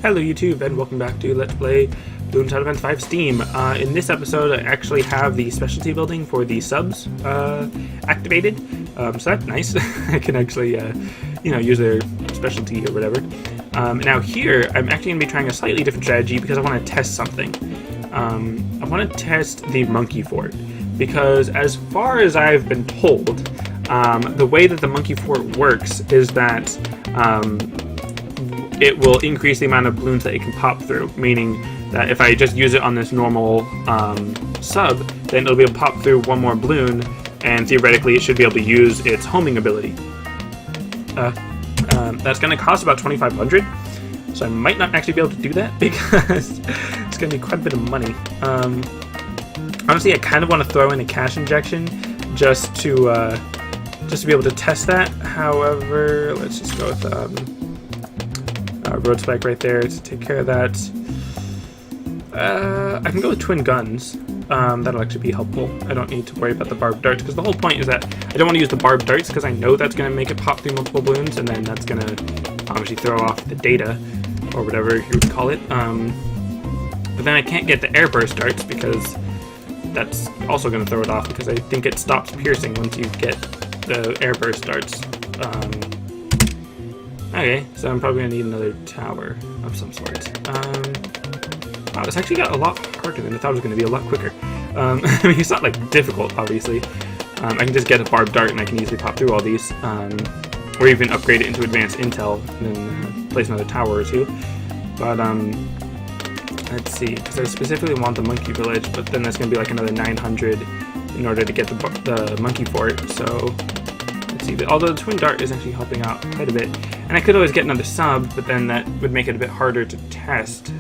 Hello YouTube, and welcome back to Let's Play Bloop BTD5 Steam. In this episode, I actually have the specialty building for the subs activated, so that's nice. I can actually, use their specialty or whatever. Now here, I'm actually going to be trying a slightly different strategy because I want to test something. I want to test the monkey fort, because as far as I've been told, the way that the monkey fort works is that it will increase the amount of balloons that it can pop through, meaning that if I just use it on this normal sub, then it'll be able to pop through one more balloon, and theoretically it should be able to use its homing ability. That's going to cost about 2,500, so I might not actually be able to do that because it's going to be quite a bit of money. Honestly, I kind of want to throw in a cash injection just to be able to test that. However, let's just go with road spike right there to take care of that. I can go with twin guns. That'll actually be helpful. I don't need to worry about the barbed darts, because the whole point is that I don't want to use the barbed darts because I know that's going to make it pop through multiple balloons, and then that's going to obviously throw off the data, or whatever you would call it. But then I can't get the airburst darts because that's also going to throw it off, because I think it stops piercing once you get the airburst darts. Okay, so I'm probably going to need another tower of some sort. Wow, this actually got a lot harder than I thought it was going to be, a lot quicker. I mean, it's not, like, difficult, obviously. I can just get a barbed dart and I can easily pop through all these. Or even upgrade it into advanced intel and then place another tower or two. But, let's see, because I specifically want the monkey village, but then that's going to be like another 900 in order to get the monkey fort, so... Although the twin dart is actually helping out quite a bit. And I could always get another sub, but then that would make it a bit harder to test.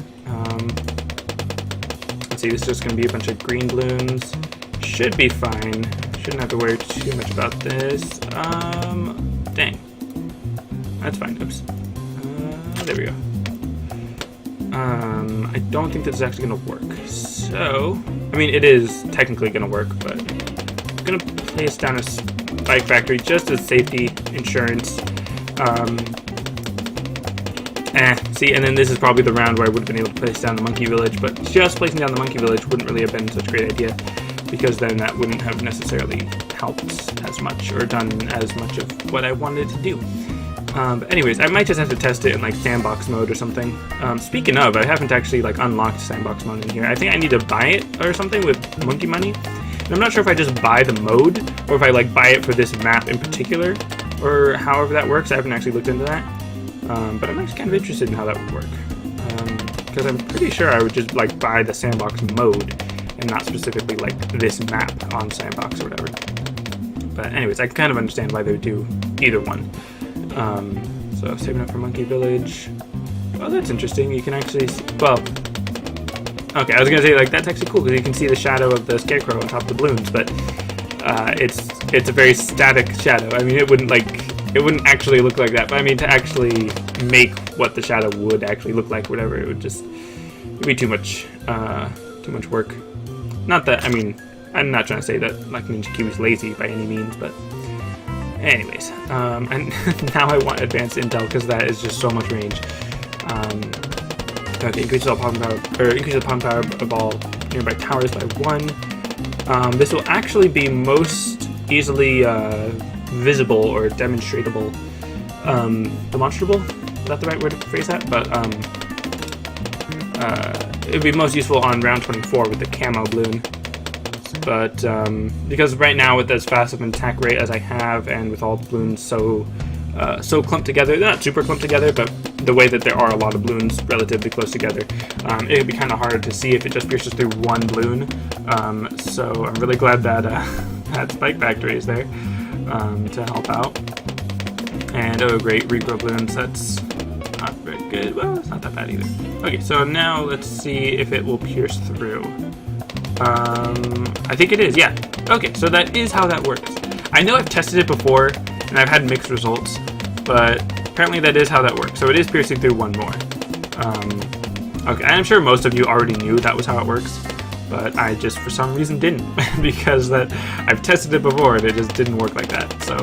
Let's see, this is just going to be a bunch of green balloons. Should be fine. Shouldn't have to worry too much about this. Dang. That's fine. Oops. There we go. I don't think this is actually going to work. So, I mean, it is technically going to work, but I'm going to place down a spike factory just as safety insurance. See, and then this is probably the round where I would have been able to place down the monkey village, but just placing down the monkey village wouldn't really have been such a great idea, because then that wouldn't have necessarily helped as much or done as much of what I wanted to do. But anyways, I might just have to test it in like sandbox mode or something. Speaking of, I haven't actually like unlocked sandbox mode in here. I think I need to buy it or something with monkey money. And I'm not sure if I just buy the mode or if I like buy it for this map in particular, or however that works. I haven't actually looked into that. But I'm actually kind of interested in how that would work, because I'm pretty sure I would just like buy the sandbox mode and not specifically like this map on sandbox or whatever. But anyways, I kind of understand why they would do either one. So saving up for monkey village. Oh, that's interesting. You can actually see, well, okay, I was gonna say like that's actually cool because you can see the shadow of the scarecrow on top of the balloons, but it's a very static shadow. I mean, it wouldn't actually look like that, but I mean, to actually make what the shadow would actually look like, whatever, it'd be too much work. Not that, I mean, I'm not trying to say that like Ninja Kiwi's lazy by any means, but anyways, and now I want advanced intel because that is just so much range. Okay, increases the pop power of all nearby towers by 1. This will actually be most easily visible or demonstrable. Demonstrable? Is that the right word to phrase that? But it would be most useful on round 24 with the camo balloon. But because right now with as fast of an attack rate as I have, and with all the balloons so clumped together, they're not super clumped together, but the way that there are a lot of balloons relatively close together, it would be kind of hard to see if it just pierces through one balloon. So I'm really glad that that spike factory is there to help out. And oh great, regrow balloons, that's not very good. Well, it's not that bad either. Okay, so now let's see if it will pierce through. I think it is, yeah. Okay, so that is how that works. I know I've tested it before, and I've had mixed results, but apparently that is how that works. So it is piercing through one more. Okay, I'm sure most of you already knew that was how it works, but I just for some reason didn't, because I've tested it before and it just didn't work like that. So,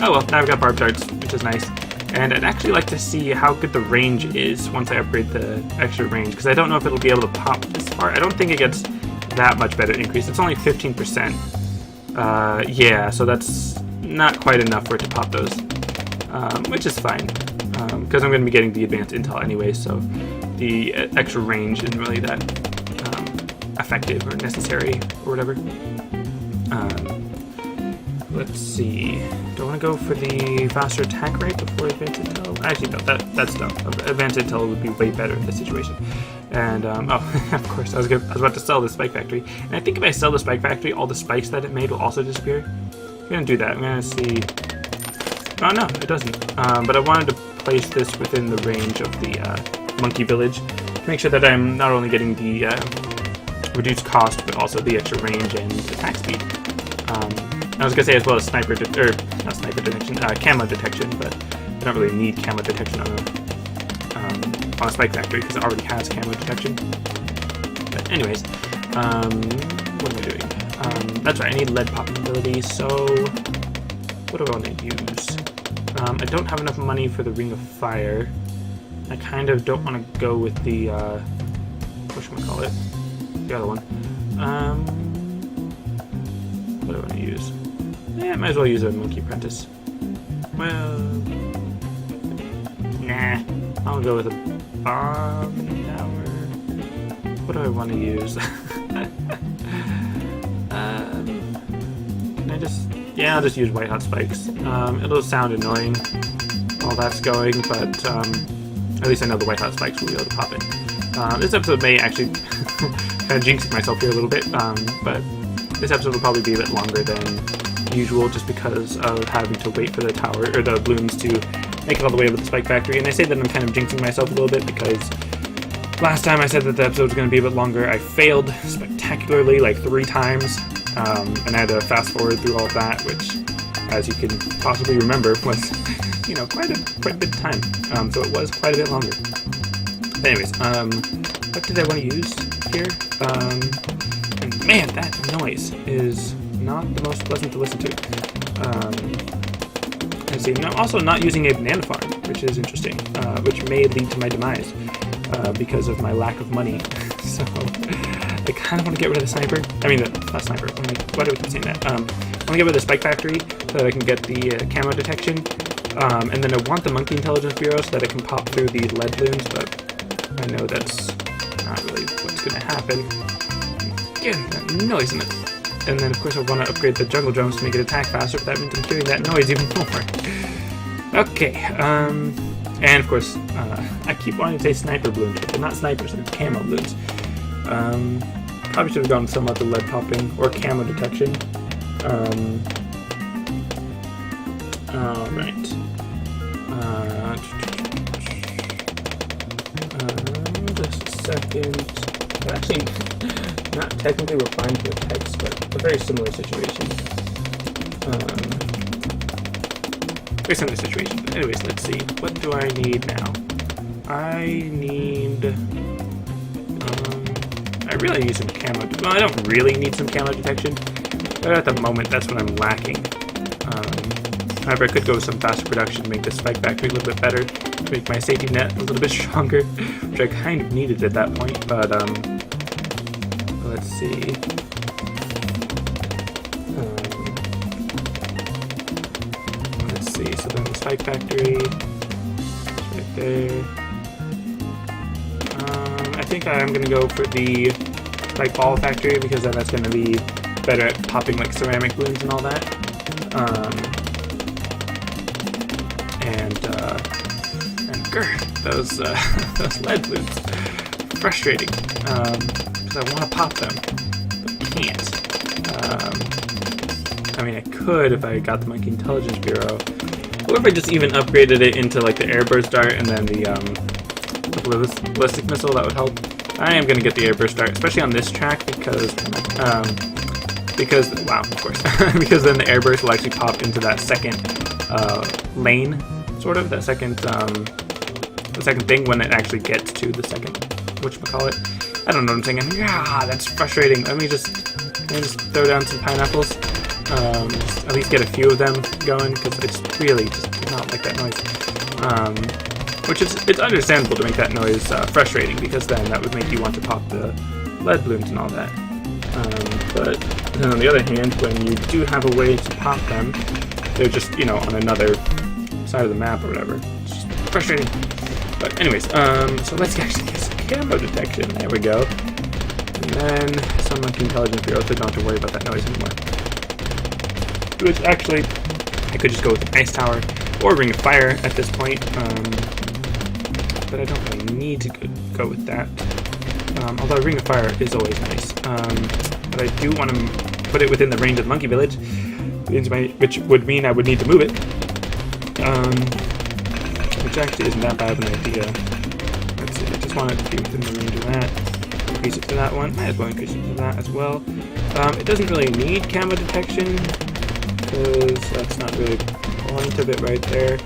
oh well, now I've got barbed darts, which is nice. And I'd actually like to see how good the range is once I upgrade the extra range, because I don't know if it'll be able to pop this far. I don't think it gets that much better increase. It's only 15%. Yeah, so that's not quite enough for it to pop those, which is fine, because I'm going to be getting the advanced intel anyway, so the extra range isn't really that effective or necessary or whatever. Let's see. Do I want to go for the faster attack rate before advanced intel? Actually, no, that's dumb. Advanced intel would be way better in this situation. And, oh, of course, I was about to sell the Spike Factory. And I think if I sell the Spike Factory, all the spikes that it made will also disappear. I'm going to do that. I'm going to see... Oh, no, it doesn't. But I wanted to place this within the range of the Monkey Village to make sure that I'm not only getting the reduced cost, but also the extra range and attack speed. I was going to say as well as not sniper detection, camo detection, but I don't really need camo detection on a Spike Factory because it already has camo detection. But anyways, what am I doing? That's right, I need lead popping ability, so what do I want to use? I don't have enough money for the Ring of Fire. I kind of don't want to go with the, whatchamacallit, the other one. What do I want to use? Yeah, I might as well use a Monkey Apprentice. Well, nah. I'll go with a bomb tower. What do I want to use? Can I just... Yeah, I'll just use White Hot Spikes. It'll sound annoying while that's going, but at least I know the White Hot Spikes will be able to pop it. This episode may actually kind of jinxing myself here a little bit, but this episode will probably be a bit longer than usual just because of having to wait for the tower or the balloons to make it all the way over to the Spike Factory. And I say that I'm kind of jinxing myself a little bit because last time I said that the episode was going to be a bit longer. I failed spectacularly like 3 times, and I had to fast forward through all of that, which, as you can possibly remember, was quite a bit of time. So it was quite a bit longer. But anyways, what did I want to use here? And man, that noise is not the most pleasant to listen to. Let's see, I'm also not using a banana farm, which is interesting, which may lead to my demise because of my lack of money. So I kind of want to get rid of the sniper. I mean, not sniper. Why do we keep saying that? I want to get rid of the Spike Factory so that I can get the camo detection. And then I want the Monkey Intelligence Bureau so that I can pop through the lead balloons, but I know that's not really what's going to happen. Again, that noise in it. And then, of course, I want to upgrade the Jungle Drums to make it attack faster, but that means I'm hearing that noise even more. Okay, and of course, I keep wanting to say sniper balloons, but they're not snipers, they're camo balloons. Probably should have gone with some other lead popping or camo detection. Alright. Just a second. Actually, not technically replying to a text, but a very similar situation. Very similar situation. But anyways, let's see. What do I need now? I need... I really need some camo. Well, I don't really need some camo detection, but at the moment, that's what I'm lacking. However, I could go with some faster production to make the Spike Factory a little bit better, to make my safety net a little bit stronger, which I kind of needed at that point, but, let's see. Let's see, so then the Spike Factory is right there. I think I'm going to go for the Spike Ball Factory because then that's going to be better at popping like ceramic balloons and all that. Those lead balloons. Frustrating. Because I want to pop them, but can't. I mean, I could if I got the Monkey Intelligence Bureau, or if I just even upgraded it into like the Airburst Dart and then the ballistic missile, that would help. I am going to get the Airburst Dart, especially on this track because wow, of course, because then the Airburst will actually pop into that second lane, sort of, that second the second thing when it actually gets to the second whatchamacallit. I don't know what I'm saying. Yeah, that's frustrating. Let me just throw down some pineapples. Just at least get a few of them going because I just really just do not like that noise. Which it's understandable to make that noise frustrating, because then that would make you want to pop the lead balloons and all that. But then on the other hand, when you do have a way to pop them, they're just, you know, on another side of the map or whatever. It's just frustrating. But anyways, so let's actually get some camo detection. There we go. And then some monkey intelligence bureau, so don't have to worry about that noise anymore. Which actually, I could just go with the ice tower or ring of fire at this point. But I don't really need to go with that. Although ring of fire is always nice. But I do want to put it within the range of the monkey village, which would mean I would need to move it. Which actually isn't that bad of an idea. Let's see, I just want it to be within the range of that. Increase it to that one. Might as well increase it to that as well. It doesn't really need camo detection, because that's not really the point of it right there.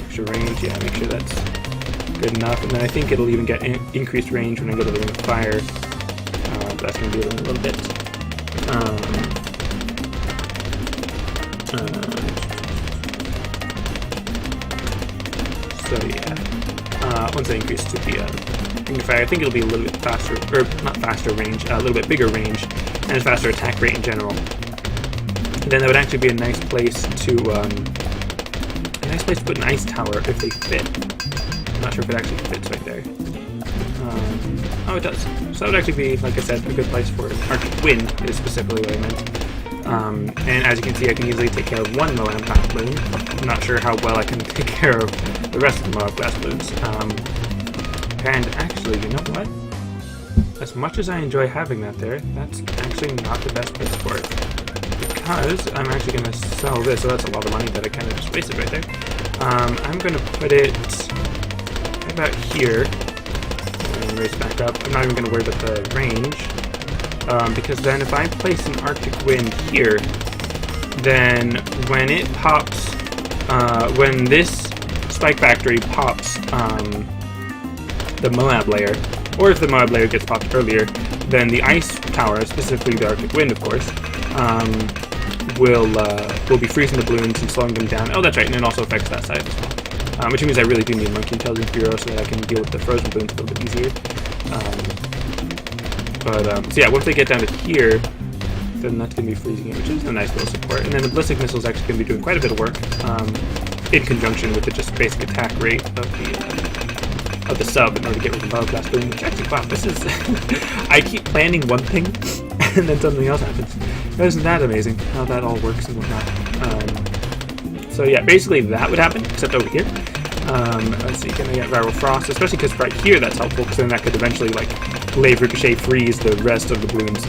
Extra range, yeah, make sure that's good enough. And then I think it'll even get increased range when I go to the ring of fire. But that's going to be a little bit. So yeah, once I increase to the ring of fire, I think it'll be a little bit faster, or not faster range, a little bit bigger range, and a faster attack rate in general. And then that would actually be a nice place to put an ice tower if they fit. I'm not sure if it actually fits right there. Oh, it does. So that would actually be, like I said, a good place for an Arctic Wind, is specifically what I meant. And as you can see, I can easily take care of one Moab glass balloon. I'm not sure how well I can take care of the rest of the Moab glass balloons. And actually, you know what? As much as I enjoy having that there, that's actually not the best place for it. Because I'm actually going to sell this, so that's a lot of money that I kind of just wasted right there. I'm going to put it right about here. And raise it back up. I'm not even going to worry about the range. Because then if I place an Arctic Wind here, then when it pops, when this Spike Factory pops the Moab layer, or if the Moab layer gets popped earlier, then the Ice Tower, specifically the Arctic Wind of course, will be freezing the balloons and slowing them down. Oh, that's right, and it also affects that side as well. Which means I really do need Monkey Intelligence Bureau so that I can deal with the frozen balloons a little bit easier. So yeah, once they get down to here, then that's going to be freezing it, which is a nice little support. And then the ballistic missile is actually going to be doing quite a bit of work in conjunction with the just basic attack rate of the sub in order to get rid of the Moab glass balloon. Which actually, wow, this is... I keep planning one thing, and then something else happens. Isn't that amazing, how that all works and whatnot? So yeah, basically that would happen, except over here. Let's see, can I get Viral Frost? Especially because right here that's helpful, because then that could eventually, like, Lave Ricochet freeze the rest of the balloons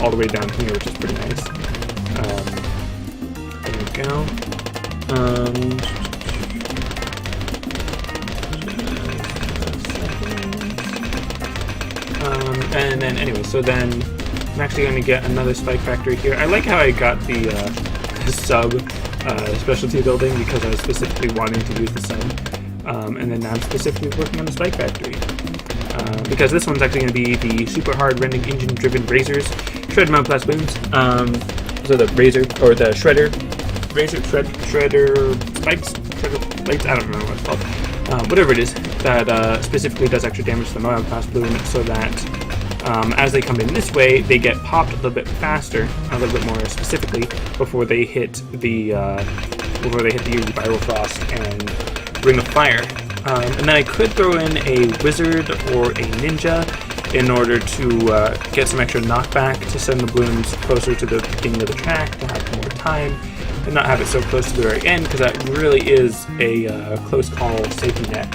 all the way down here, which is pretty nice. There we go. And then, anyway, so then I'm actually going to get another Spike Factory here. I like how I got the sub specialty building, because I was specifically wanting to use the sub. And then I'm specifically working on the Spike Factory. Because this one's actually going to be the super hard rending engine driven razors, shred Moab glass balloons. So the razor, or the shredder spikes, shredder blades, I don't remember what it's called. Whatever it is, that specifically does extra damage to the Moab glass balloon, so that as they come in this way, they get popped a little bit faster, a little bit more specifically, before they hit the Viral Frost and Ring of Fire. And then I could throw in a Wizard or a Ninja in order to get some extra knockback to send the balloons closer to the beginning of the track, to have more time, and not have it so close to the very end, because that really is a close call safety net.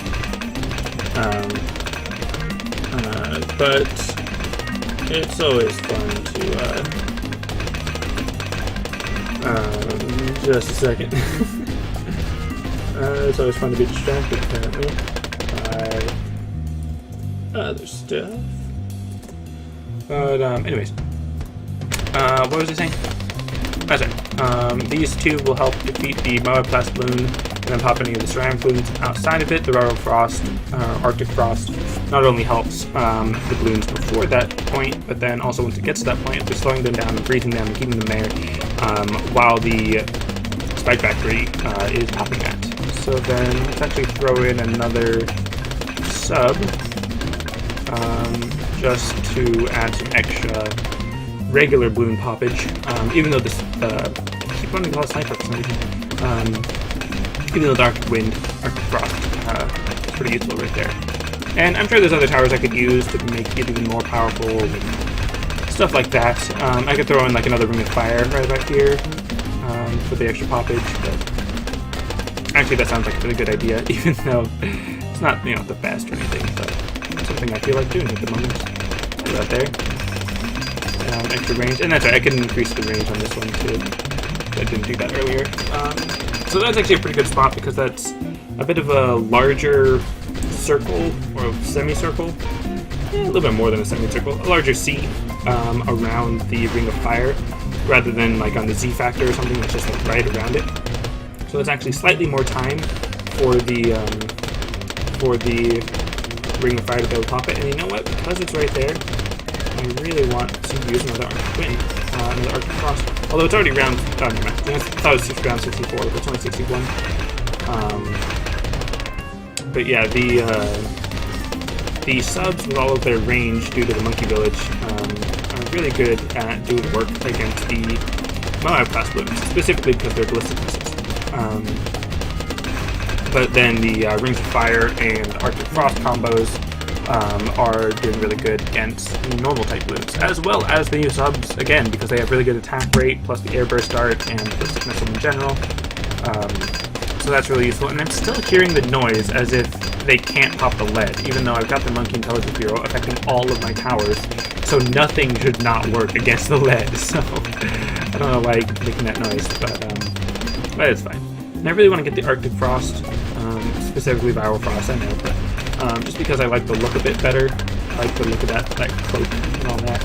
But it's always fun to... just a second. It's always fun to be distracted, apparently, by other stuff. But, anyways. What was I saying? That's right. These two will help defeat the Moab glass balloon, and then pop any of the ceramic balloons outside of it. The Viral Frost, Arctic Frost, not only helps the balloons before that point, but then also once it gets to that point, they're slowing them down and freezing them and keeping them there, while the Spike Factory is popping that. So then let's actually throw in another sub, just to add some extra regular balloon poppage. Even though this, I keep wanting to call it sniper for some reason. Even though the Arctic Wind, Arctic Frost, is pretty useful right there. And I'm sure there's other towers I could use to make it even more powerful, and stuff like that. I could throw in like another Ring of Fire right about here for the extra poppage, but actually that sounds like a really good idea, even though it's not, you know, the best or anything, but it's something I feel like doing at the moment. Put that there. Extra range, and that's right, I can increase the range on this one too. I didn't do that earlier. So that's actually a pretty good spot because that's a bit of a larger circle, or semicircle, a little bit more than a semicircle, a larger C around the Ring of Fire, rather than like on the Z factor or something that's just like right around it. So it's actually slightly more time for the Ring of Fire to be able to pop it. And you know what? Because it's right there, I really want to use another Arctic Wind, another Arctic Frost. Although it's already round, I thought it was round 64, but it's only 61. But yeah, the subs with all of their range due to the Monkey Village are really good at doing work against the Moab class balloons, specifically because they're ballistic missiles. But then the Rings of Fire and Arctic Frost combos are doing really good against normal type balloons, as well as the new subs, again, because they have really good attack rate, plus the airburst dart and ballistic missile in general. So that's really useful, and I'm still hearing the noise as if they can't pop the lead, even though I've got the Monkey Intelligence Bureau affecting all of my towers, so nothing should not work against the lead, so I don't know why I'm making that noise, but it's fine. And I really want to get the Arctic Frost, specifically Viral Frost, I know, but just because I like the look a bit better. I like the look of that cloak and all that.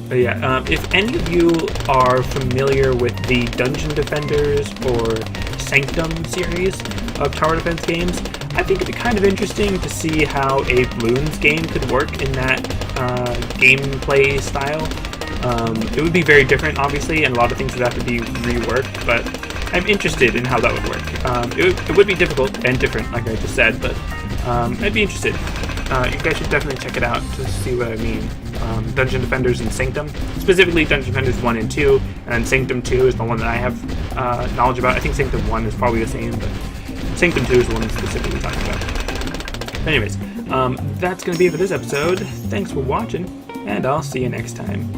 But yeah, if any of you are familiar with the Dungeon Defenders or Sanctum series of tower defense games, I think it'd be kind of interesting to see how a balloons game could work in that gameplay style. It would be very different, obviously, and a lot of things would have to be reworked, but I'm interested in how that would work. It would be difficult and different, like I just said, but I'd be interested. You guys should definitely check it out to see what I mean. Dungeon Defenders and Sanctum, specifically Dungeon Defenders 1 and 2, and then Sanctum 2 is the one that I have knowledge about. I think Sanctum 1 is probably the same, but Sanctum 2 is the one I'm specifically talking about. But anyways, that's going to be it for this episode. Thanks for watching, and I'll see you next time.